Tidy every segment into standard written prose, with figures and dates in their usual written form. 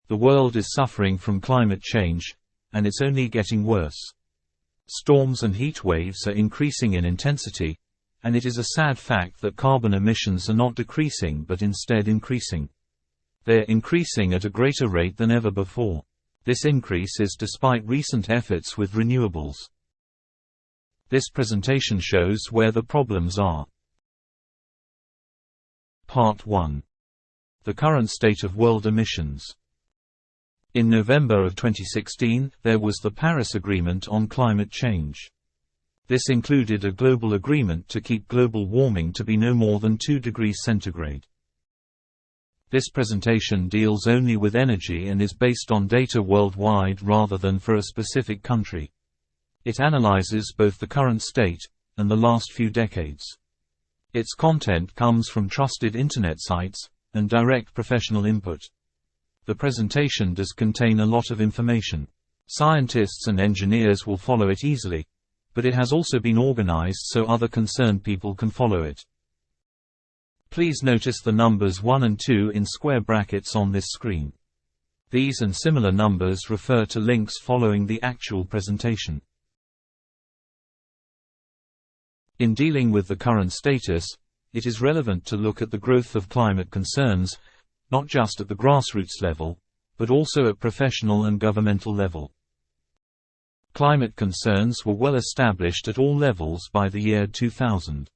The world is suffering from climate change, and it's only getting worse. Storms and heat waves are increasing in intensity, and it is a sad fact that carbon emissions are not decreasing but instead increasing. They're increasing at a greater rate than ever before. This increase is despite recent efforts with renewables. This presentation shows where the problems are. Part 1. The current state of world emissions. In November of 2016, there was the Paris Agreement on climate change. This included a global agreement to keep global warming to be no more than 2 degrees centigrade. This presentation deals only with energy and is based on data worldwide rather than for a specific country. It analyzes both the current state and the last few decades. Its content comes from trusted internet sites and direct professional input. The presentation does contain a lot of information. Scientists and engineers will follow it easily, but it has also been organized so other concerned people can follow it. Please notice the numbers 1 and 2 in square brackets on this screen. These and similar numbers refer to links following the actual presentation. In dealing with the current status, it is relevant to look at the growth of climate concerns, not just at the grassroots level, but also at professional and governmental level. Climate concerns were well established at all levels by the year 2000.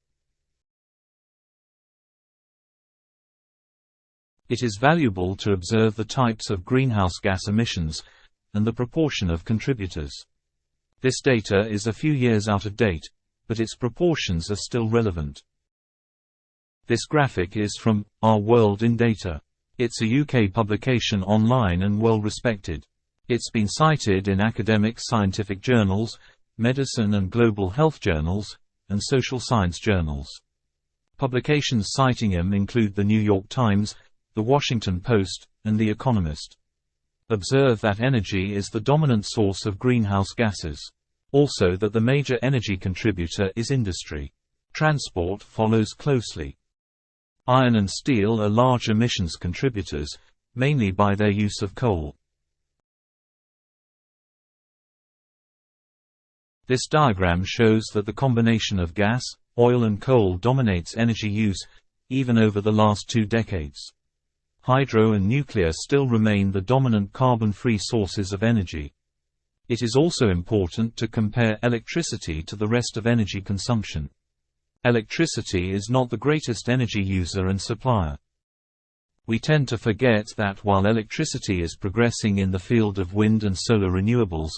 It is valuable to observe the types of greenhouse gas emissions, and the proportion of contributors. This data is a few years out of date, but its proportions are still relevant. This graphic is from Our World in Data. It's a UK publication online and well respected. It's been cited in academic scientific journals, medicine and global health journals, and social science journals. Publications citing them include The New York Times, The Washington Post, and The Economist. Observe that energy is the dominant source of greenhouse gases. Also that the major energy contributor is industry. Transport follows closely. Iron and steel are large emissions contributors, mainly by their use of coal. This diagram shows that the combination of gas, oil and coal dominates energy use, even over the last 2 decades. Hydro and nuclear still remain the dominant carbon-free sources of energy. It is also important to compare electricity to the rest of energy consumption. Electricity is not the greatest energy user and supplier. We tend to forget that while electricity is progressing in the field of wind and solar renewables,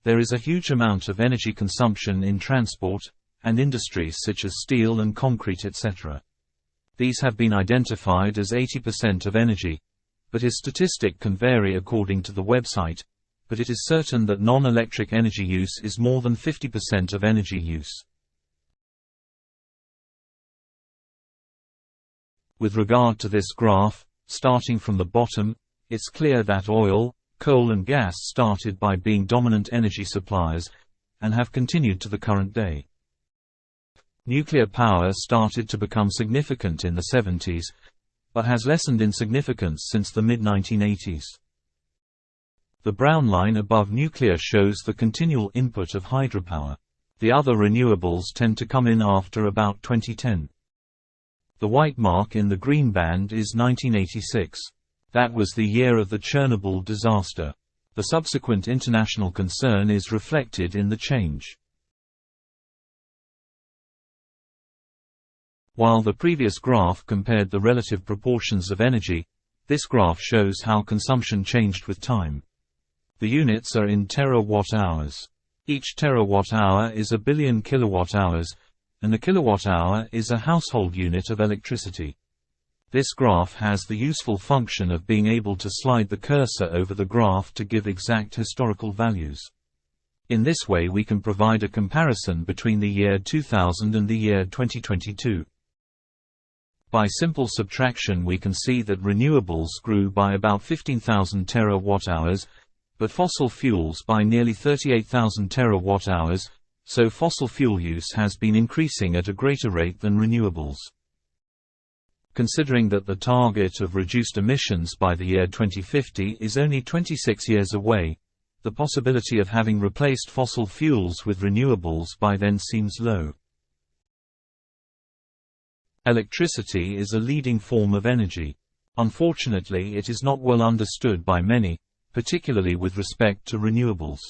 there is a huge amount of energy consumption in transport, and industries such as steel and concrete etc. These have been identified as 80% of energy, but his statistic can vary according to the website, but it is certain that non-electric energy use is more than 50% of energy use. With regard to this graph, starting from the bottom, it's clear that oil, coal and gas started by being dominant energy suppliers, and have continued to the current day. Nuclear power started to become significant in the 70s, but has lessened in significance since the mid-1980s. The brown line above nuclear shows the continual input of hydropower. The other renewables tend to come in after about 2010. The white mark in the green band is 1986. That was the year of the Chernobyl disaster. The subsequent international concern is reflected in the change. While the previous graph compared the relative proportions of energy, this graph shows how consumption changed with time. The units are in terawatt-hours. Each terawatt-hour is a billion kilowatt-hours, and a kilowatt-hour is a household unit of electricity. This graph has the useful function of being able to slide the cursor over the graph to give exact historical values. In this way we can provide a comparison between the year 2000 and the year 2022. By simple subtraction we can see that renewables grew by about 15,000 terawatt-hours, but fossil fuels by nearly 38,000 terawatt-hours, so fossil fuel use has been increasing at a greater rate than renewables. Considering that the target of reduced emissions by the year 2050 is only 26 years away, the possibility of having replaced fossil fuels with renewables by then seems low. Electricity is a leading form of energy. Unfortunately, it is not well understood by many, particularly with respect to renewables.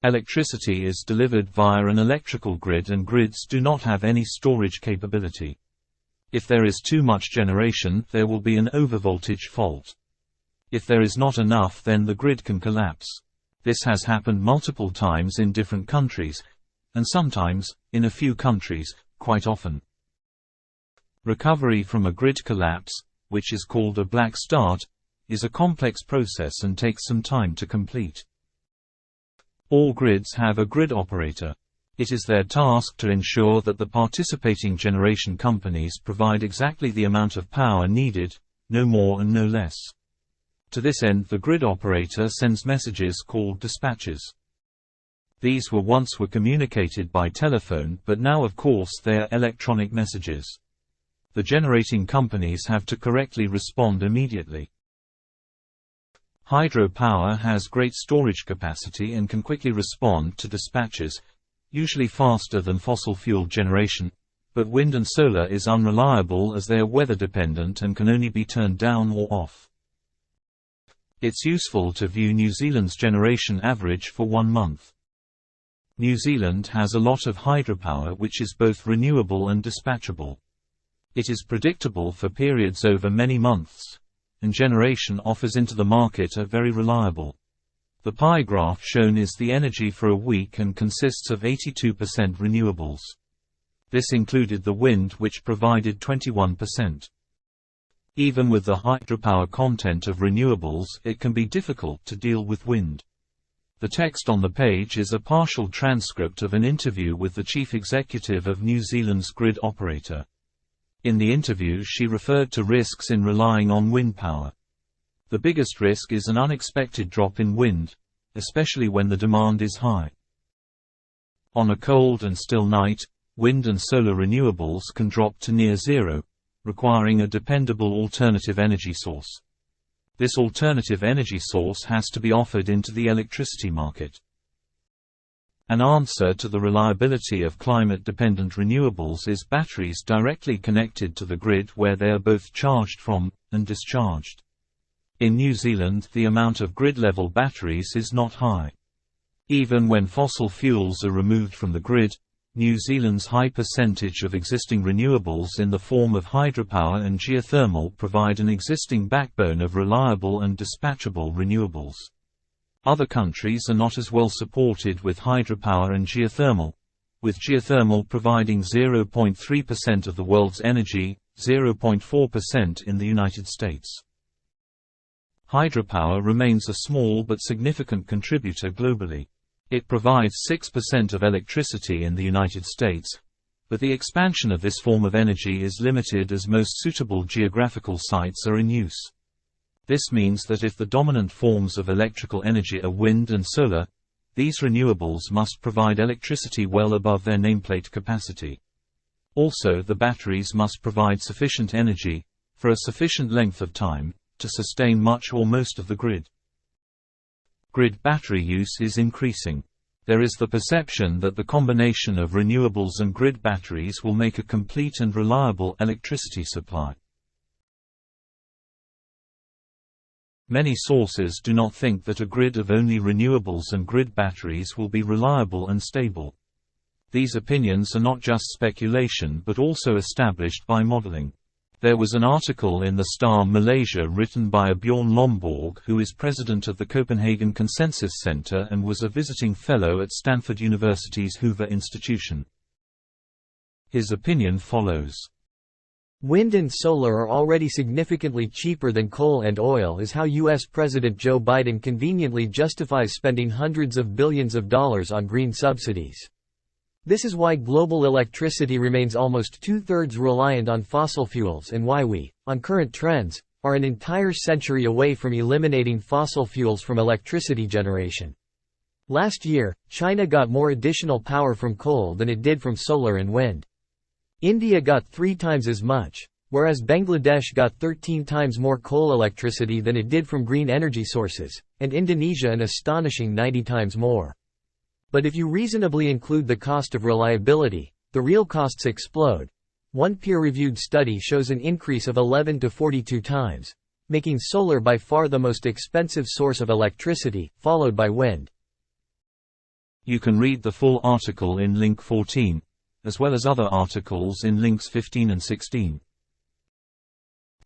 Electricity is delivered via an electrical grid, and grids do not have any storage capability. If there is too much generation, there will be an overvoltage fault. If there is not enough, then the grid can collapse. This has happened multiple times in different countries, and sometimes, in a few countries, quite often. Recovery from a grid collapse, which is called a black start, is a complex process and takes some time to complete. All grids have a grid operator. It is their task to ensure that the participating generation companies provide exactly the amount of power needed, no more and no less. To this end, the grid operator sends messages called dispatches. These once were communicated by telephone, but now of course they are electronic messages. The generating companies have to correctly respond immediately. Hydropower has great storage capacity and can quickly respond to dispatches, usually faster than fossil fuel generation, but wind and solar is unreliable as they are weather dependent and can only be turned down or off. It's useful to view New Zealand's generation average for 1 month. New Zealand has a lot of hydropower which is both renewable and dispatchable. It is predictable for periods over many months, and generation offers into the market are very reliable. The pie graph shown is the energy for a week and consists of 82% renewables. This included the wind, which provided 21%. Even with the hydropower content of renewables, it can be difficult to deal with wind. The text on the page is a partial transcript of an interview with the chief executive of New Zealand's grid operator. In the interview, she referred to risks in relying on wind power. The biggest risk is an unexpected drop in wind, especially when the demand is high. On a cold and still night, wind and solar renewables can drop to near zero, requiring a dependable alternative energy source. This alternative energy source has to be offered into the electricity market. An answer to the reliability of climate-dependent renewables is batteries directly connected to the grid, where they are both charged from and discharged. In New Zealand, the amount of grid-level batteries is not high. Even when fossil fuels are removed from the grid, New Zealand's high percentage of existing renewables in the form of hydropower and geothermal provide an existing backbone of reliable and dispatchable renewables. Other countries are not as well supported with hydropower and geothermal, with geothermal providing 0.3% of the world's energy, 0.4% in the United States. Hydropower remains a small but significant contributor globally. It provides 6% of electricity in the United States, but the expansion of this form of energy is limited as most suitable geographical sites are in use. This means that if the dominant forms of electrical energy are wind and solar, these renewables must provide electricity well above their nameplate capacity. Also, the batteries must provide sufficient energy, for a sufficient length of time, to sustain much or most of the grid. Grid battery use is increasing. There is the perception that the combination of renewables and grid batteries will make a complete and reliable electricity supply. Many sources do not think that a grid of only renewables and grid batteries will be reliable and stable. These opinions are not just speculation but also established by modeling. There was an article in the Star Malaysia written by Bjorn Lomborg, who is president of the Copenhagen Consensus Center and was a visiting fellow at Stanford University's Hoover Institution. His opinion follows. Wind and solar are already significantly cheaper than coal and oil, is how U.S. President Joe Biden conveniently justifies spending hundreds of billions of dollars on green subsidies. This is why global electricity remains almost two-thirds reliant on fossil fuels, and why we, on current trends, are an entire century away from eliminating fossil fuels from electricity generation. Last year, China got more additional power from coal than it did from solar and wind. India got 3 times as much, whereas Bangladesh got 13 times more coal electricity than it did from green energy sources, and Indonesia an astonishing 90 times more. But if you reasonably include the cost of reliability, the real costs explode. One peer-reviewed study shows an increase of 11 to 42 times, making solar by far the most expensive source of electricity, followed by wind. You can read the full article in link 14, as well as other articles in links 15 and 16.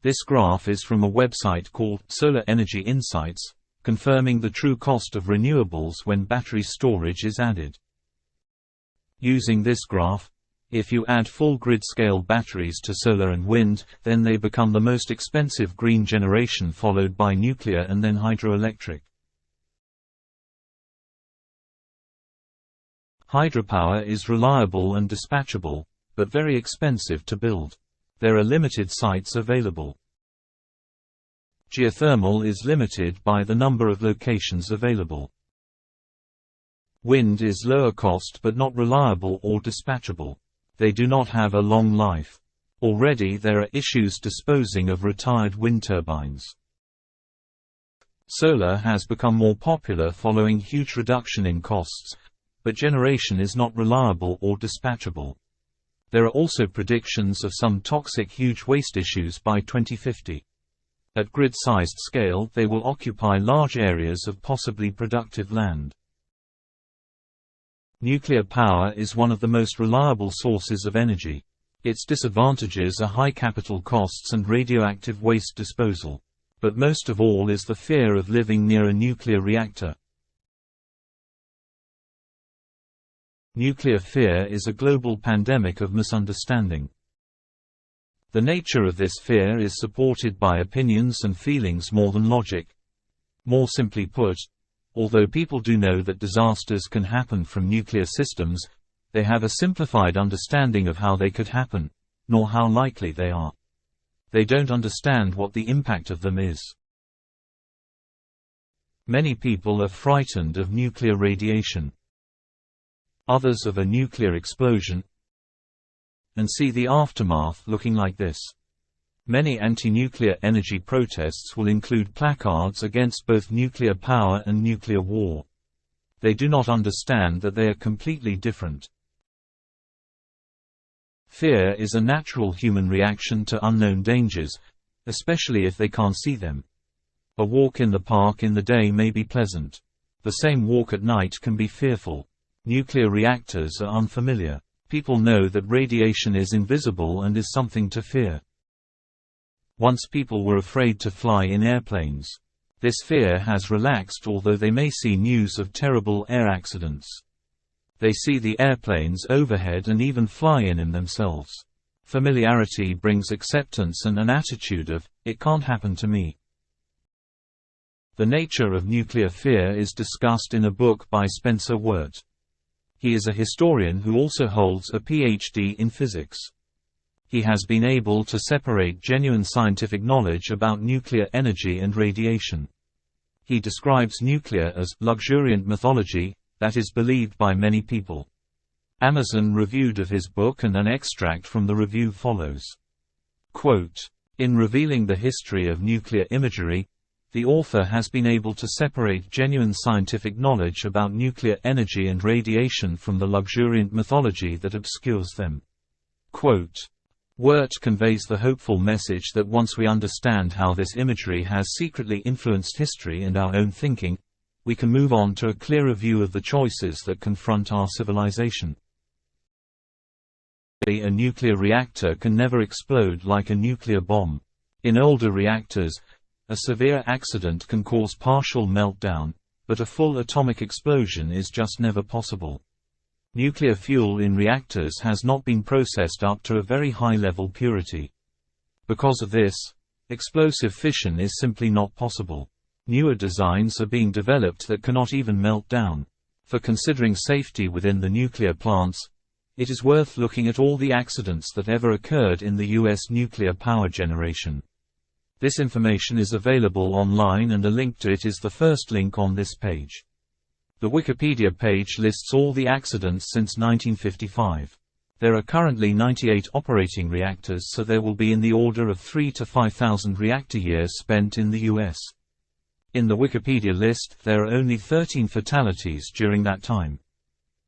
This graph is from a website called Solar Energy Insights, confirming the true cost of renewables when battery storage is added. Using this graph, if you add full grid-scale batteries to solar and wind, then they become the most expensive green generation, followed by nuclear and then hydroelectric. Hydropower is reliable and dispatchable, but very expensive to build. There are limited sites available. Geothermal is limited by the number of locations available. Wind is lower cost but not reliable or dispatchable. They do not have a long life. Already there are issues disposing of retired wind turbines. Solar has become more popular following huge reduction in costs, but generation is not reliable or dispatchable. There are also predictions of some toxic huge waste issues by 2050. At grid-sized scale, they will occupy large areas of possibly productive land. Nuclear power is one of the most reliable sources of energy. Its disadvantages are high capital costs and radioactive waste disposal. But most of all is the fear of living near a nuclear reactor. Nuclear fear is a global pandemic of misunderstanding. The nature of this fear is supported by opinions and feelings more than logic. More simply put, although people do know that disasters can happen from nuclear systems, they have a simplified understanding of how they could happen, nor how likely they are. They don't understand what the impact of them is. Many people are frightened of nuclear radiation. Others of a nuclear explosion, and see the aftermath looking like this. Many anti-nuclear energy protests will include placards against both nuclear power and nuclear war. They do not understand that they are completely different. Fear is a natural human reaction to unknown dangers, especially if they can't see them. A walk in the park in the day may be pleasant. The same walk at night can be fearful. Nuclear reactors are unfamiliar. People know that radiation is invisible and is something to fear. Once people were afraid to fly in airplanes. This fear has relaxed, although they may see news of terrible air accidents. They see the airplanes overhead and even fly in them themselves. Familiarity brings acceptance and an attitude of, "It can't happen to me." The nature of nuclear fear is discussed in a book by Spencer Wirt. He is a historian who also holds a PhD in physics. He has been able to separate genuine scientific knowledge about nuclear energy and radiation. He describes nuclear as luxuriant mythology that is believed by many people. Amazon reviewed of his book, and an extract from the review follows. Quote, "In revealing the history of nuclear imagery, the author has been able to separate genuine scientific knowledge about nuclear energy and radiation from the luxuriant mythology that obscures them." Quote, Wirt conveys the hopeful message that once we understand how this imagery has secretly influenced history and our own thinking, we can move on to a clearer view of the choices that confront our civilization. A nuclear reactor can never explode like a nuclear bomb. In older reactors, a severe accident can cause partial meltdown, but a full atomic explosion is just never possible. Nuclear fuel in reactors has not been processed up to a very high level purity. Because of this, explosive fission is simply not possible. Newer designs are being developed that cannot even melt down. For considering safety within the nuclear plants, it is worth looking at all the accidents that ever occurred in the U.S. nuclear power generation. This information is available online, and a link to it is the first link on this page. The Wikipedia page lists all the accidents since 1955. There are currently 98 operating reactors, so there will be in the order of 3,000 to 5,000 reactor years spent in the U.S. In the Wikipedia list, there are only 13 fatalities during that time.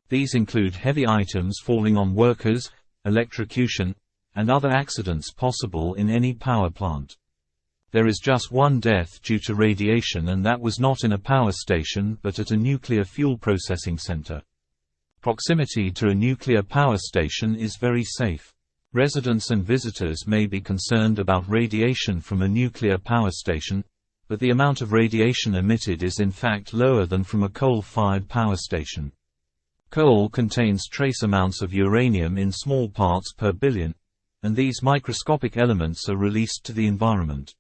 These include heavy items falling on workers, electrocution, and other accidents possible in any power plant. There is just one death due to radiation, and that was not in a power station but at a nuclear fuel processing center. Proximity to a nuclear power station is very safe. Residents and visitors may be concerned about radiation from a nuclear power station, but the amount of radiation emitted is in fact lower than from a coal-fired power station. Coal contains trace amounts of uranium in small parts per billion, and these microscopic elements are released to the environment.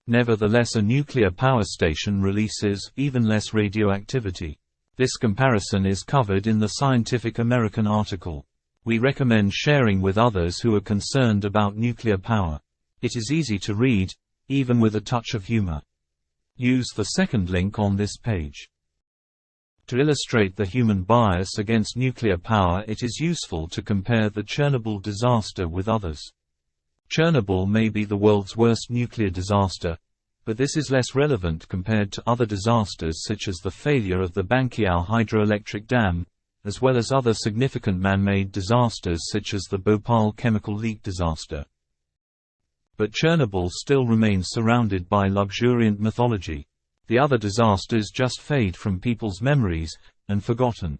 Nevertheless, a nuclear power station releases even less radioactivity. This comparison is covered in the Scientific American article. We recommend sharing with others who are concerned about nuclear power. It is easy to read, even with a touch of humor. Use the second link on this page. To illustrate the human bias against nuclear power, it is useful to compare the Chernobyl disaster with others. Chernobyl may be the world's worst nuclear disaster, but this is less relevant compared to other disasters such as the failure of the Banqiao hydroelectric dam, as well as other significant man-made disasters such as the Bhopal chemical leak disaster. But Chernobyl still remains surrounded by luxuriant mythology. The other disasters just fade from people's memories, and forgotten.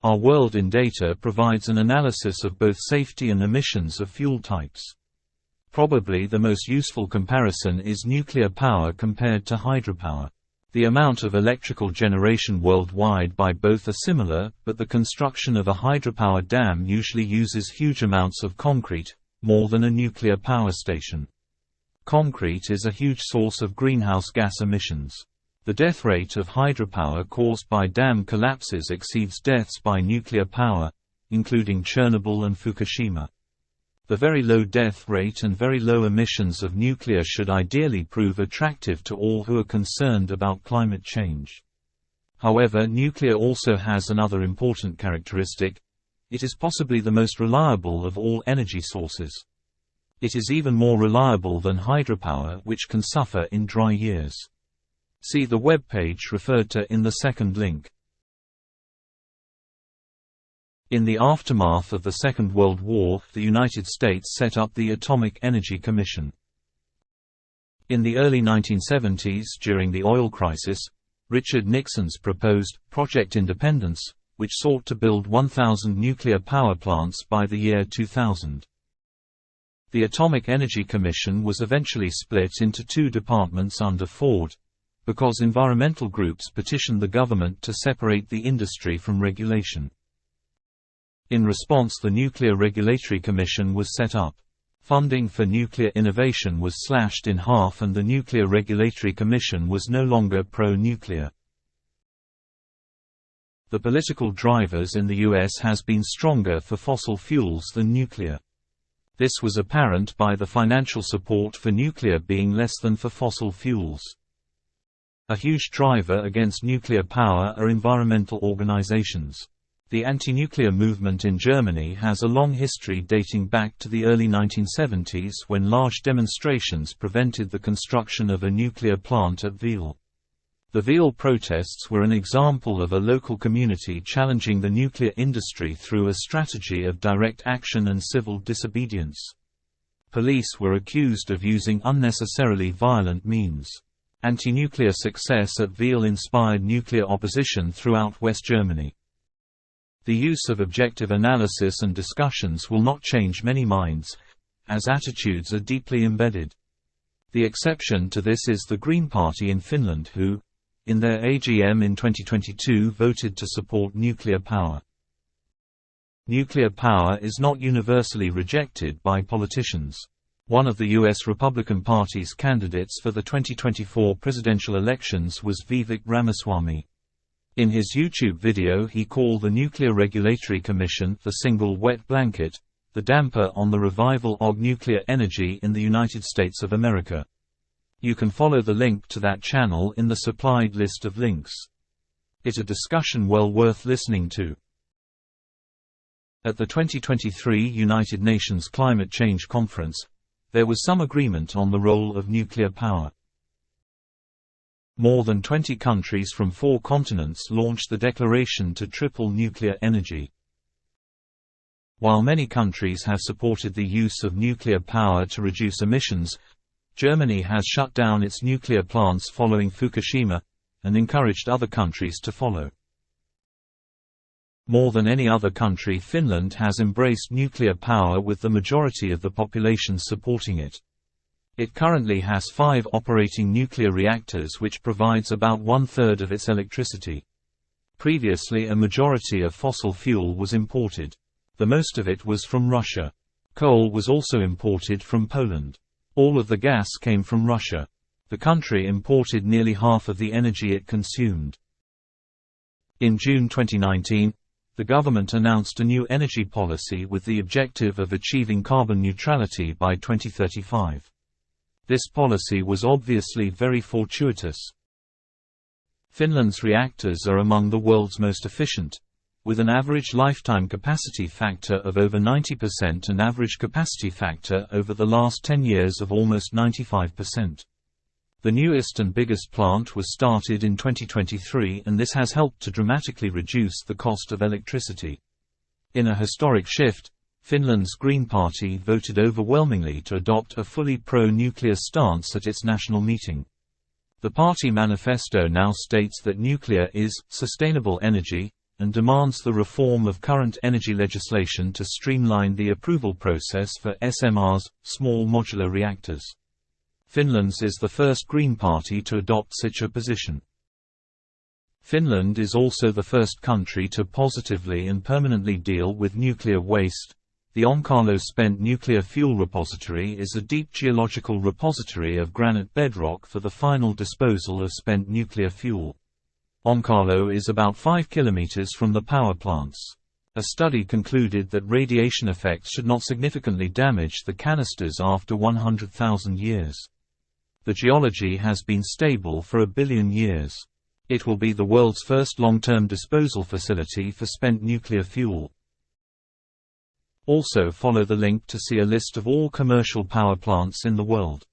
Our World in Data provides an analysis of both safety and emissions of fuel types. Probably the most useful comparison is nuclear power compared to hydropower. The amount of electrical generation worldwide by both are similar, but the construction of a hydropower dam usually uses huge amounts of concrete, more than a nuclear power station. Concrete is a huge source of greenhouse gas emissions. The death rate of hydropower caused by dam collapses exceeds deaths by nuclear power, including Chernobyl and Fukushima. The very low death rate and very low emissions of nuclear should ideally prove attractive to all who are concerned about climate change. However, nuclear also has another important characteristic: it is possibly the most reliable of all energy sources. It is even more reliable than hydropower, which can suffer in dry years. See the web page referred to in the second link. In the aftermath of the Second World War, the United States set up the Atomic Energy Commission. In the early 1970s, during the oil crisis, Richard Nixon's proposed Project Independence, which sought to build 1,000 nuclear power plants by the year 2000. The Atomic Energy Commission was eventually split into two departments under Ford, because environmental groups petitioned the government to separate the industry from regulation. In response, the Nuclear Regulatory Commission was set up. Funding for nuclear innovation was slashed in half, and the Nuclear Regulatory Commission was no longer pro-nuclear. The political drivers in the U.S. has been stronger for fossil fuels than nuclear. This was apparent by the financial support for nuclear being less than for fossil fuels. A huge driver against nuclear power are environmental organizations. The anti-nuclear movement in Germany has a long history dating back to the early 1970s, when large demonstrations prevented the construction of a nuclear plant at Wiel. The Wiel protests were an example of a local community challenging the nuclear industry through a strategy of direct action and civil disobedience. Police were accused of using unnecessarily violent means. Anti-nuclear success at Wiel inspired nuclear opposition throughout West Germany. The use of objective analysis and discussions will not change many minds, as attitudes are deeply embedded. The exception to this is the Green Party in Finland, who, in their AGM in 2022, voted to support nuclear power. Nuclear power is not universally rejected by politicians. One of the U.S. Republican Party's candidates for the 2024 presidential elections was Vivek Ramaswamy. In his YouTube video, he called the Nuclear Regulatory Commission the single wet blanket, the damper on the revival of nuclear energy in the United States of America. You can follow the link to that channel in the supplied list of links. It's a discussion well worth listening to. At the 2023 United Nations Climate Change Conference, there was some agreement on the role of nuclear power. More than 20 countries from 4 continents launched the declaration to triple nuclear energy. While many countries have supported the use of nuclear power to reduce emissions, Germany has shut down its nuclear plants following Fukushima, and encouraged other countries to follow. More than any other country, Finland has embraced nuclear power with the majority of the population supporting it. It currently has 5 operating nuclear reactors, which provides about 1/3 of its electricity. Previously, a majority of fossil fuel was imported. The most of it was from Russia. Coal was also imported from Poland. All of the gas came from Russia. The country imported nearly half of the energy it consumed. In June 2019, the government announced a new energy policy with the objective of achieving carbon neutrality by 2035. This policy was obviously very fortuitous. Finland's reactors are among the world's most efficient, with an average lifetime capacity factor of over 90% and average capacity factor over the last 10 years of almost 95%. The newest and biggest plant was started in 2023, and this has helped to dramatically reduce the cost of electricity. In a historic shift, Finland's Green Party voted overwhelmingly to adopt a fully pro-nuclear stance at its national meeting. The party manifesto now states that nuclear is sustainable energy, and demands the reform of current energy legislation to streamline the approval process for SMRs, small modular reactors. Finland's is the first Green Party to adopt such a position. Finland is also the first country to positively and permanently deal with nuclear waste. The Onkalo Spent Nuclear Fuel Repository is a deep geological repository of granite bedrock for the final disposal of spent nuclear fuel. Onkalo is about 5 kilometers from the power plants. A study concluded that radiation effects should not significantly damage the canisters after 100,000 years. The geology has been stable for 1 billion years. It will be the world's first long-term disposal facility for spent nuclear fuel. Also follow the link to see a list of all commercial power plants in the world.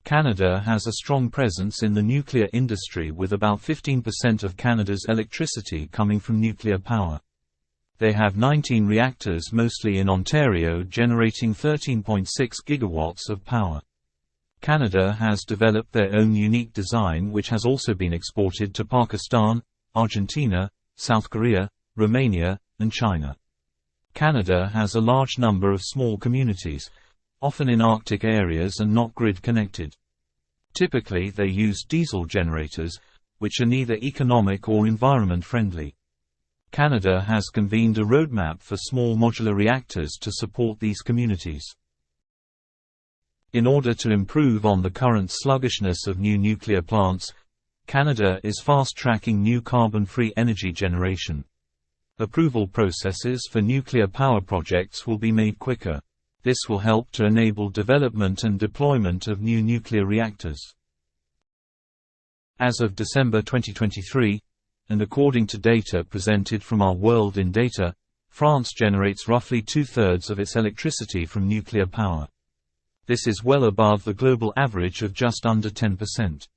Canada has a strong presence in the nuclear industry, with about 15% of Canada's electricity coming from nuclear power. They have 19 reactors, mostly in Ontario, generating 13.6 gigawatts of power. Canada has developed their own unique design, which has also been exported to Pakistan, Argentina, South Korea, Romania, and China. Canada has a large number of small communities, often in Arctic areas and not grid-connected. Typically they use diesel generators, which are neither economic or environment-friendly. Canada has convened a roadmap for small modular reactors to support these communities. In order to improve on the current sluggishness of new nuclear plants, Canada is fast-tracking new carbon-free energy generation. Approval processes for nuclear power projects will be made quicker. This will help to enable development and deployment of new nuclear reactors. As of December 2023, and according to data presented from Our World in Data, France generates roughly 2/3 of its electricity from nuclear power. This is well above the global average of just under 10%.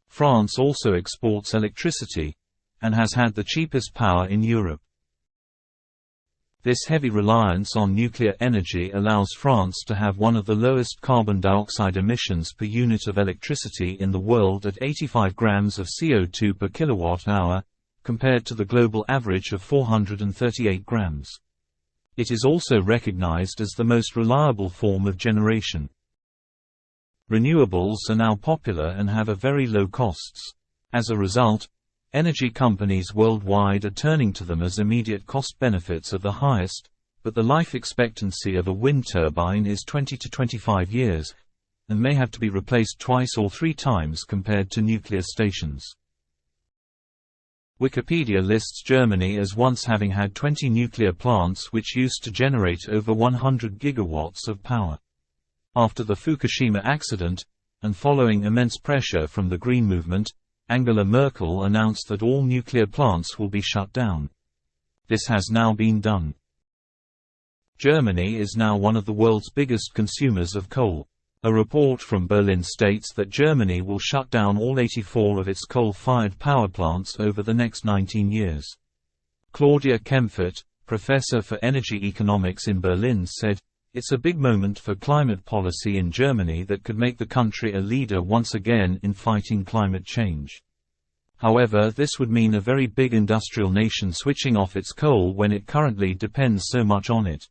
France also exports electricity, and has had the cheapest power in Europe. This heavy reliance on nuclear energy allows France to have one of the lowest carbon dioxide emissions per unit of electricity in the world at 85 grams of CO2 per kilowatt-hour, compared to the global average of 438 grams. It is also recognized as the most reliable form of generation. Renewables are now popular and have a very low costs. As a result, energy companies worldwide are turning to them as immediate cost benefits are the highest, but the life expectancy of a wind turbine is 20 to 25 years, and may have to be replaced twice or 3 times compared to nuclear stations. Wikipedia lists Germany as once having had 20 nuclear plants which used to generate over 100 gigawatts of power. After the Fukushima accident, and following immense pressure from the Green Movement, Angela Merkel announced that all nuclear plants will be shut down. This has now been done. Germany is now one of the world's biggest consumers of coal. A report from Berlin states that Germany will shut down all 84 of its coal-fired power plants over the next 19 years. Claudia Kempfert, professor for energy economics in Berlin, said, "It's a big moment for climate policy in Germany that could make the country a leader once again in fighting climate change. However, this would mean a very big industrial nation switching off its coal when it currently depends so much on it.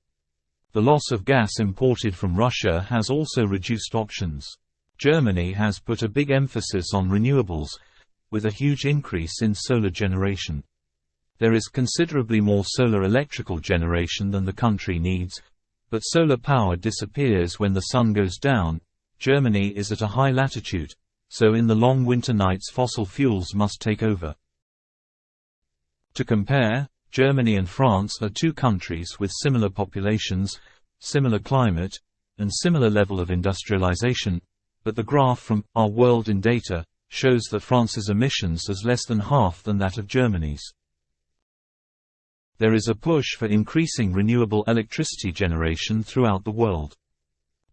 The loss of gas imported from Russia has also reduced options. Germany has put a big emphasis on renewables, with a huge increase in solar generation. There is considerably more solar electrical generation than the country needs, but solar power disappears when the sun goes down. Germany is at a high latitude, so in the long winter nights fossil fuels must take over." To compare, Germany and France are two countries with similar populations, similar climate, and similar level of industrialization, but the graph from Our World in Data shows that France's emissions is less than half than that of Germany's. There is a push for increasing renewable electricity generation throughout the world.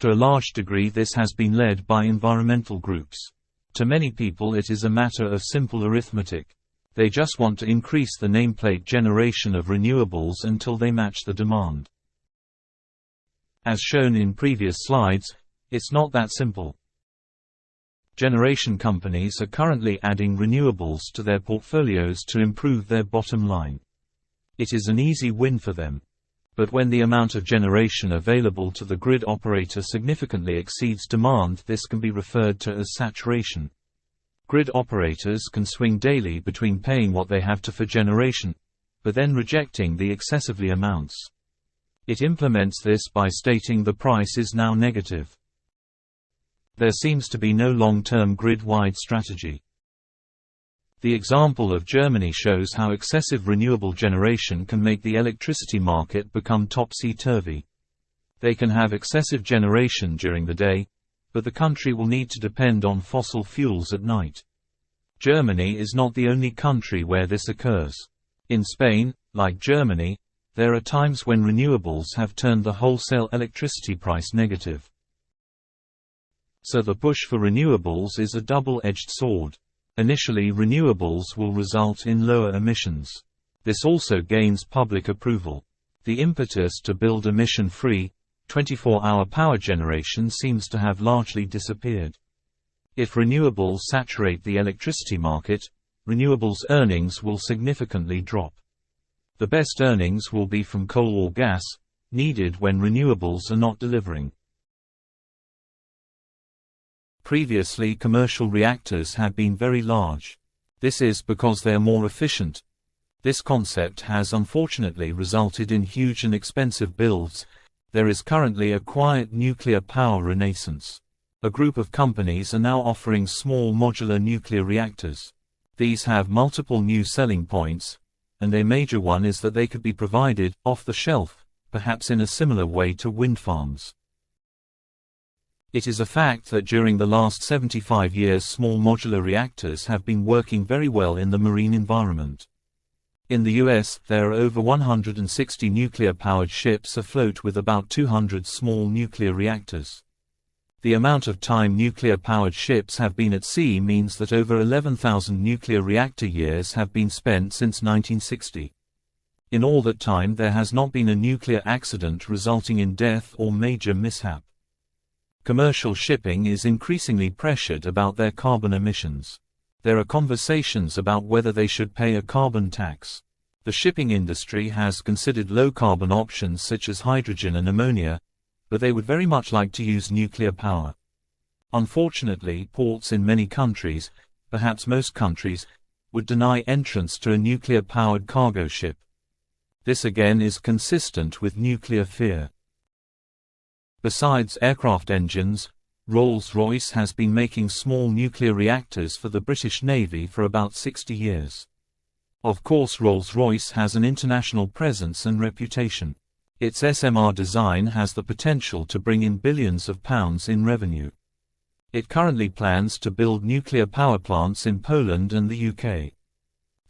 To a large degree, this has been led by environmental groups. To many people, it is a matter of simple arithmetic. They just want to increase the nameplate generation of renewables until they match the demand. As shown in previous slides, it's not that simple. Generation companies are currently adding renewables to their portfolios to improve their bottom line. It is an easy win for them. But when the amount of generation available to the grid operator significantly exceeds demand, this can be referred to as saturation. Grid operators can swing daily between paying what they have to for generation, but then rejecting the excessively amounts. It implements this by stating the price is now negative. There seems to be no long-term grid-wide strategy. The example of Germany shows how excessive renewable generation can make the electricity market become topsy-turvy. They can have excessive generation during the day, but the country will need to depend on fossil fuels at night. Germany is not the only country where this occurs. In Spain, like Germany, there are times when renewables have turned the wholesale electricity price negative. So the push for renewables is a double-edged sword. Initially, renewables will result in lower emissions. This also gains public approval. The impetus to build emission-free, 24-hour power generation seems to have largely disappeared. If renewables saturate the electricity market, renewables earnings will significantly drop. The best earnings will be from coal or gas, needed when renewables are not delivering. Previously, commercial reactors had been very large. This is because they are more efficient. This concept has unfortunately resulted in huge and expensive builds. There is currently a quiet nuclear power renaissance. A group of companies are now offering small modular nuclear reactors. These have multiple new selling points, and a major one is that they could be provided off the shelf, perhaps in a similar way to wind farms. It is a fact that during the last 75 years small modular reactors have been working very well in the marine environment. In the US, there are over 160 nuclear-powered ships afloat with about 200 small nuclear reactors. The amount of time nuclear-powered ships have been at sea means that over 11,000 nuclear reactor years have been spent since 1960. In all that time, there has not been a nuclear accident resulting in death or major mishap. Commercial shipping is increasingly pressured about their carbon emissions. There are conversations about whether they should pay a carbon tax. The shipping industry has considered low-carbon options such as hydrogen and ammonia, but they would very much like to use nuclear power. Unfortunately, ports in many countries, perhaps most countries, would deny entrance to a nuclear-powered cargo ship. This again is consistent with nuclear fear. Besides aircraft engines, Rolls-Royce has been making small nuclear reactors for the British Navy for about 60 years. Of course, Rolls-Royce has an international presence and reputation. Its SMR design has the potential to bring in billions of pounds in revenue. It currently plans to build nuclear power plants in Poland and the UK.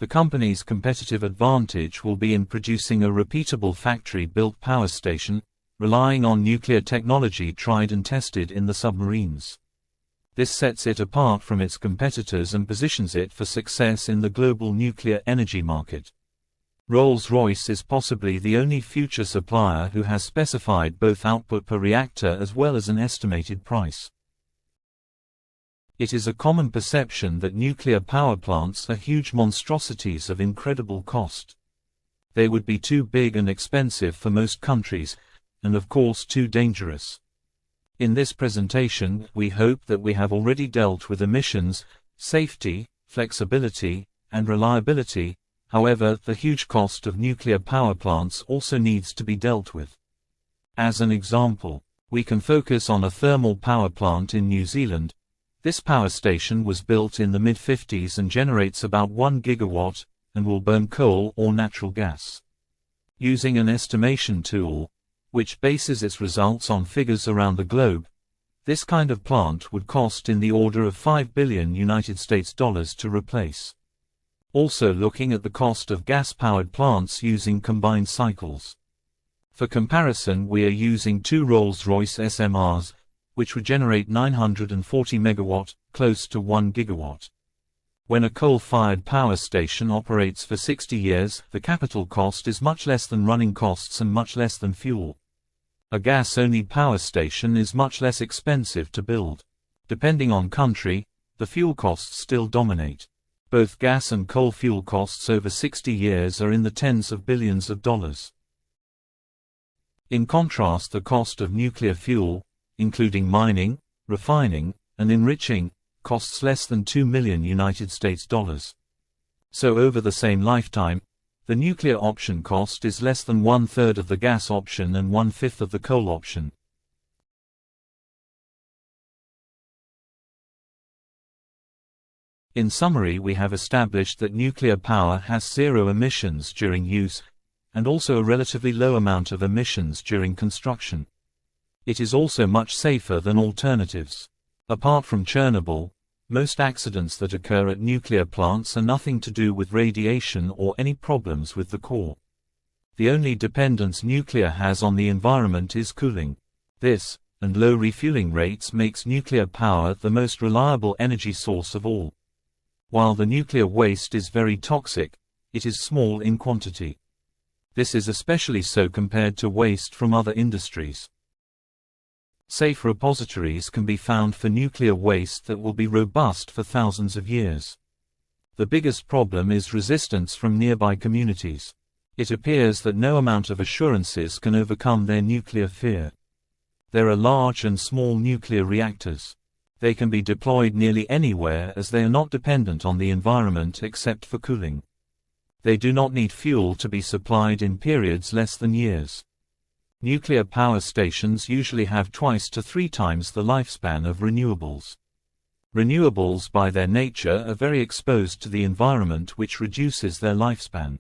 The company's competitive advantage will be in producing a repeatable factory-built power station, relying on nuclear technology tried and tested in the submarines. This sets it apart from its competitors and positions it for success in the global nuclear energy market. Rolls-Royce is possibly the only future supplier who has specified both output per reactor as well as an estimated price. It is a common perception that nuclear power plants are huge monstrosities of incredible cost. They would be too big and expensive for most countries, and of course too dangerous. In this presentation, we hope that we have already dealt with emissions, safety, flexibility, and reliability. However, the huge cost of nuclear power plants also needs to be dealt with. As an example, we can focus on a thermal power plant in New Zealand. This power station was built in the mid-50s and generates about 1 gigawatt, and will burn coal or natural gas. Using an estimation tool, which bases its results on figures around the globe, this kind of plant would cost in the order of $5 billion to replace. Also looking at the cost of gas-powered plants using combined cycles. For comparison, we are using two Rolls-Royce SMRs, which would generate 940 megawatt, close to 1 gigawatt. When a coal-fired power station operates for 60 years, the capital cost is much less than running costs and much less than fuel. A gas-only power station is much less expensive to build. Depending on country, the fuel costs still dominate. Both gas and coal fuel costs over 60 years are in the tens of billions of dollars. In contrast, the cost of nuclear fuel, including mining, refining, and enriching, costs less than $2 million. So over the same lifetime, the nuclear option cost is less than 1/3 of the gas option and 1/5 of the coal option. In summary, we have established that nuclear power has zero emissions during use, and also a relatively low amount of emissions during construction. It is also much safer than alternatives. Apart from Chernobyl, most accidents that occur at nuclear plants are nothing to do with radiation or any problems with the core. The only dependence nuclear has on the environment is cooling. This, and low refueling rates, makes nuclear power the most reliable energy source of all. While the nuclear waste is very toxic, it is small in quantity. This is especially so compared to waste from other industries. Safe repositories can be found for nuclear waste that will be robust for thousands of years. The biggest problem is resistance from nearby communities. It appears that no amount of assurances can overcome their nuclear fear. There are large and small nuclear reactors. They can be deployed nearly anywhere as they are not dependent on the environment except for cooling. They do not need fuel to be supplied in periods less than years. Nuclear power stations usually have 2 to 3 times the lifespan of renewables. Renewables by their nature are very exposed to the environment, which reduces their lifespan.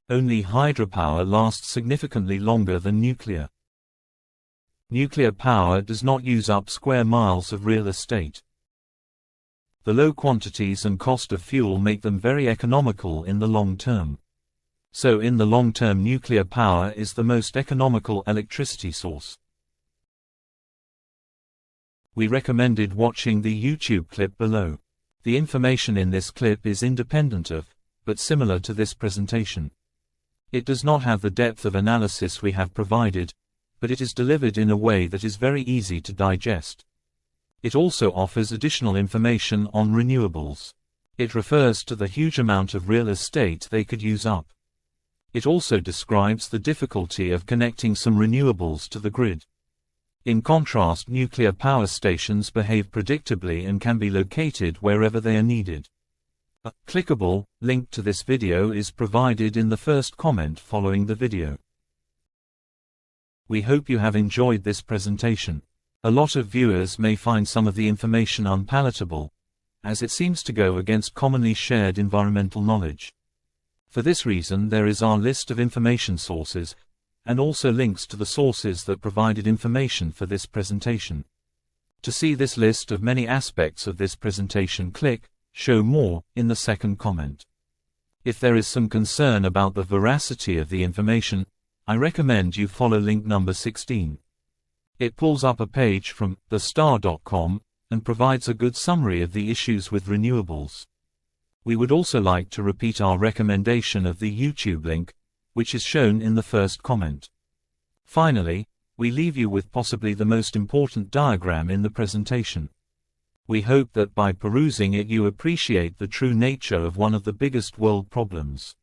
Only hydropower lasts significantly longer than nuclear. Nuclear power does not use up square miles of real estate. The low quantities and cost of fuel make them very economical in the long term. So in the long term, nuclear power is the most economical electricity source. We recommended watching the YouTube clip below. The information in this clip is independent of, but similar to this presentation. It does not have the depth of analysis we have provided, but it is delivered in a way that is very easy to digest. It also offers additional information on renewables. It refers to the huge amount of real estate they could use up. It also describes the difficulty of connecting some renewables to the grid. In contrast, nuclear power stations behave predictably and can be located wherever they are needed. A clickable link to this video is provided in the first comment following the video. We hope you have enjoyed this presentation. A lot of viewers may find some of the information unpalatable, as it seems to go against commonly shared environmental knowledge. For this reason, there is our list of information sources, and also links to the sources that provided information for this presentation. To see this list of many aspects of this presentation, click Show More in the second comment. If there is some concern about the veracity of the information, I recommend you follow link number 16. It pulls up a page from thestar.com and provides a good summary of the issues with renewables. We would also like to repeat our recommendation of the YouTube link, which is shown in the first comment. Finally, we leave you with possibly the most important diagram in the presentation. We hope that by perusing it you appreciate the true nature of one of the biggest world problems.